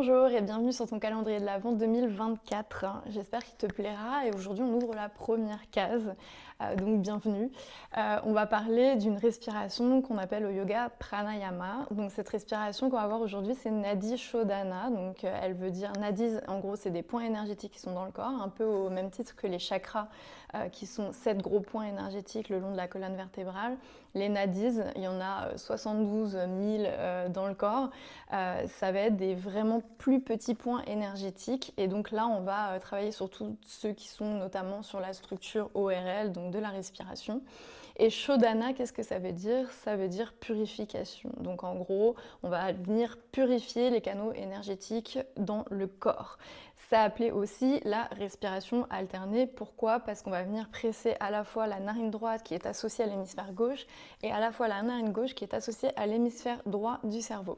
Bonjour et bienvenue sur ton calendrier de l'Avent 2024. J'espère qu'il te plaira et aujourd'hui on ouvre la première case, donc bienvenue. On va parler d'une respiration qu'on appelle au yoga pranayama. Donc cette respiration qu'on va voir aujourd'hui c'est Nadi Shodhana. Donc elle veut dire nadis, en gros c'est des points énergétiques qui sont dans le corps, un peu au même titre que les chakras qui sont 7 gros points énergétiques le long de la colonne vertébrale. Les nadis, il y en a 72 000 dans le corps. Ça va être des vraiment plus petits points énergétiques. Et donc là, on va travailler sur tous ceux qui sont notamment sur la structure ORL, donc de la respiration. Et Shodhana, qu'est-ce que ça veut dire? Ça veut dire purification. Donc en gros, on va venir purifier les canaux énergétiques dans le corps. Ça appelé aussi la respiration alternée. Pourquoi? Parce qu'on va venir presser à la fois la narine droite qui est associée à l'hémisphère gauche et à la fois la narine gauche qui est associée à l'hémisphère droit du cerveau.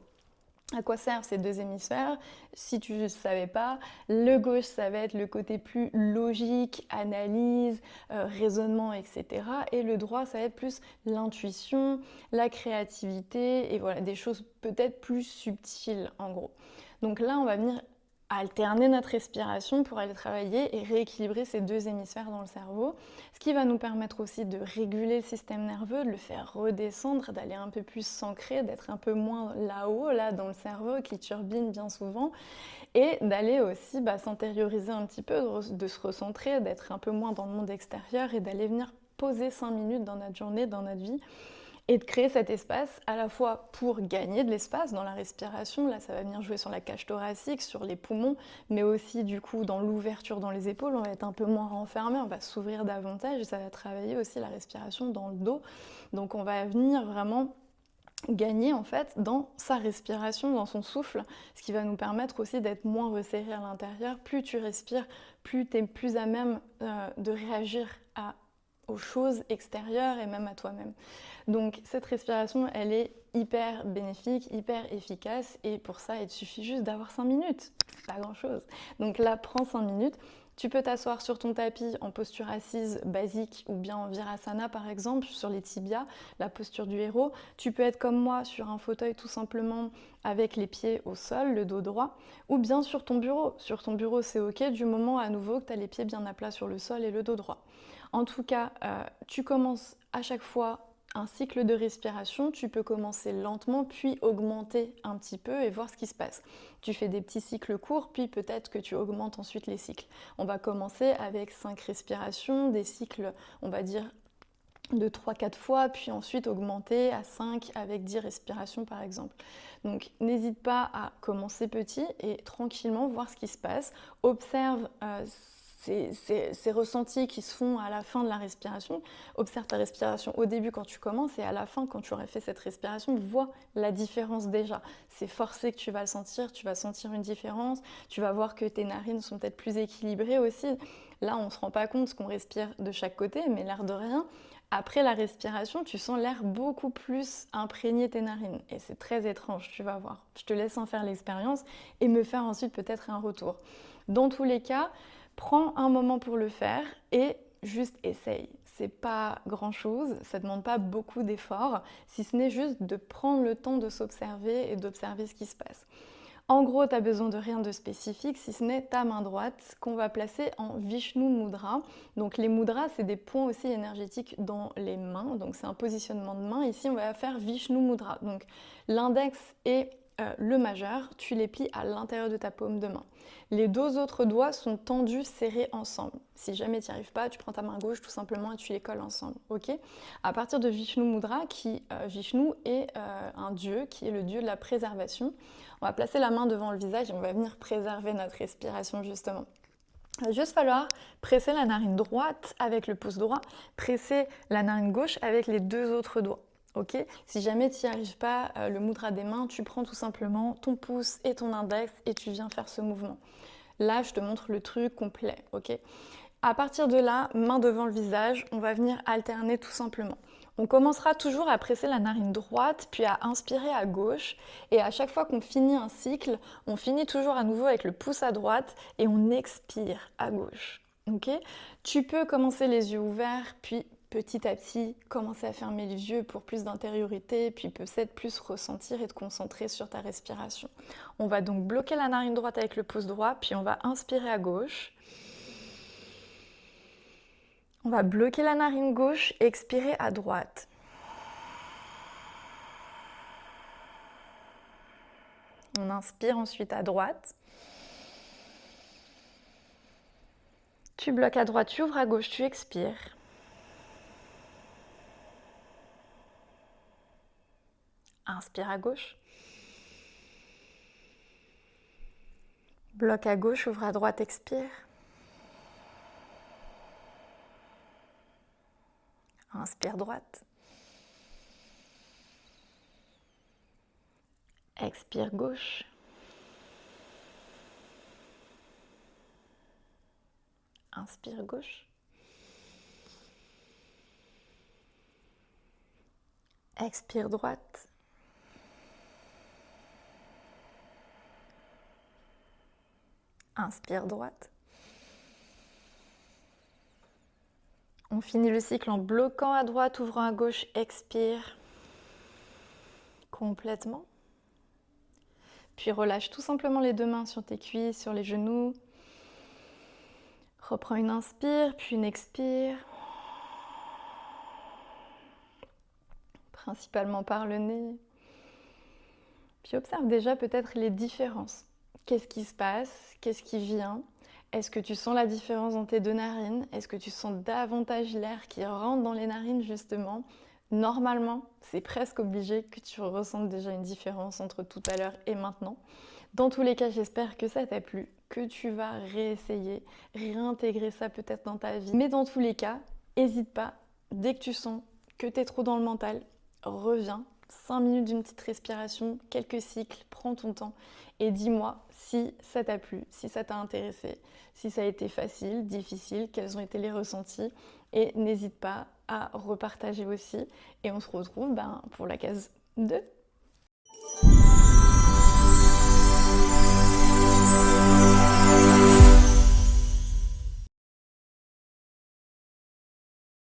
À quoi servent ces deux hémisphères? Si tu ne savais pas, le gauche, ça va être le côté plus logique, analyse, raisonnement, etc. Et le droit, ça va être plus l'intuition, la créativité et voilà, des choses peut-être plus subtiles en gros. Donc là, on va venir alterner notre respiration pour aller travailler et rééquilibrer ces deux hémisphères dans le cerveau, ce qui va nous permettre aussi de réguler le système nerveux, de le faire redescendre, d'aller un peu plus s'ancrer, d'être un peu moins là-haut, là dans le cerveau qui turbine bien souvent, et d'aller aussi s'intérioriser un petit peu, de se recentrer, d'être un peu moins dans le monde extérieur et d'aller venir poser 5 minutes dans notre journée, dans notre vie, et de créer cet espace à la fois pour gagner de l'espace dans la respiration, là ça va venir jouer sur la cage thoracique, sur les poumons, mais aussi du coup dans l'ouverture dans les épaules, on va être un peu moins renfermé, on va s'ouvrir davantage et ça va travailler aussi la respiration dans le dos. Donc on va venir vraiment gagner en fait dans sa respiration, dans son souffle, ce qui va nous permettre aussi d'être moins resserré à l'intérieur. Plus tu respires, plus tu es plus à même de réagir aux choses extérieures et même à toi-même. Donc cette respiration, elle est hyper bénéfique, hyper efficace et pour ça, il te suffit juste d'avoir 5 minutes. C'est pas grand-chose. Donc là, prends 5 minutes. Tu peux t'asseoir sur ton tapis en posture assise basique ou bien en virasana par exemple, sur les tibias, la posture du héros. Tu peux être comme moi sur un fauteuil tout simplement avec les pieds au sol, le dos droit, ou bien sur ton bureau. Sur ton bureau, c'est ok du moment à nouveau que tu as les pieds bien à plat sur le sol et le dos droit. En tout cas, tu commences à chaque fois un cycle de respiration, tu peux commencer lentement puis augmenter un petit peu et voir ce qui se passe. Tu fais des petits cycles courts puis peut-être que tu augmentes ensuite les cycles. On va commencer avec 5 respirations, des cycles on va dire de 3-4 fois puis ensuite augmenter à 5 avec 10 respirations par exemple. Donc n'hésite pas à commencer petit et tranquillement voir ce qui se passe. Observe ces ressentis qui se font à la fin de la respiration. Observe ta respiration au début quand tu commences et à la fin quand tu aurais fait cette respiration, vois la différence déjà. C'est forcé que tu vas le sentir, tu vas sentir une différence, tu vas voir que tes narines sont peut-être plus équilibrées aussi. Là, on ne se rend pas compte qu'on respire de chaque côté, mais l'air de rien, après la respiration, tu sens l'air beaucoup plus imprégner tes narines. Et c'est très étrange, tu vas voir. Je te laisse en faire l'expérience et me faire ensuite peut-être un retour. Dans tous les cas, prends un moment pour le faire et juste essaye. C'est pas grand chose, ça demande pas beaucoup d'efforts, si ce n'est juste de prendre le temps de s'observer et d'observer ce qui se passe. En gros, tu n'as besoin de rien de spécifique, si ce n'est ta main droite qu'on va placer en Vishnu Mudra. Donc les mudras, c'est des points aussi énergétiques dans les mains, donc c'est un positionnement de main. Ici, on va faire Vishnu Mudra. Donc l'index et le majeur, tu les plies à l'intérieur de ta paume de main. Les deux autres doigts sont tendus, serrés ensemble. Si jamais tu n'y arrives pas, tu prends ta main gauche tout simplement et tu les colles ensemble. Ok? À partir de Vishnu Mudra, Vishnu est un dieu qui est le dieu de la préservation. On va placer la main devant le visage et on va venir préserver notre respiration justement. Il va juste falloir presser la narine droite avec le pouce droit, presser la narine gauche avec les deux autres doigts. Okay, si jamais tu n'y arrives pas, le mudra des mains, tu prends tout simplement ton pouce et ton index et tu viens faire ce mouvement. Là, je te montre le truc complet. Okay. À partir de là, main devant le visage, on va venir alterner tout simplement. On commencera toujours à presser la narine droite, puis à inspirer à gauche. Et à chaque fois qu'on finit un cycle, on finit toujours à nouveau avec le pouce à droite et on expire à gauche. Okay, tu peux commencer les yeux ouverts, puis petit à petit, commencer à fermer les yeux pour plus d'intériorité, puis peut-être plus ressentir et te concentrer sur ta respiration. On va donc bloquer la narine droite avec le pouce droit, puis on va inspirer à gauche. On va bloquer la narine gauche et expirer à droite. On inspire ensuite à droite. Tu bloques à droite, tu ouvres à gauche, tu expires. Inspire à gauche. Bloque à gauche, ouvre à droite, expire. Inspire droite. Expire gauche. Inspire gauche. Expire droite. Inspire droite. On finit le cycle en bloquant à droite, ouvrant à gauche, expire complètement. Puis relâche tout simplement les deux mains sur tes cuisses, sur les genoux. Reprends une inspire, puis une expire. Principalement par le nez. Puis observe déjà peut-être les différences. Qu'est-ce qui se passe? Qu'est-ce qui vient? Est-ce que tu sens la différence dans tes deux narines? Est-ce que tu sens davantage l'air qui rentre dans les narines justement? Normalement, c'est presque obligé que tu ressentes déjà une différence entre tout à l'heure et maintenant. Dans tous les cas, j'espère que ça t'a plu, que tu vas réessayer, réintégrer ça peut-être dans ta vie. Mais dans tous les cas, n'hésite pas, dès que tu sens que tu es trop dans le mental, reviens. 5 minutes d'une petite respiration, quelques cycles, prends ton temps et dis-moi si ça t'a plu, si ça t'a intéressé, si ça a été facile, difficile, quels ont été les ressentis et n'hésite pas à repartager aussi et on se retrouve pour la case 2.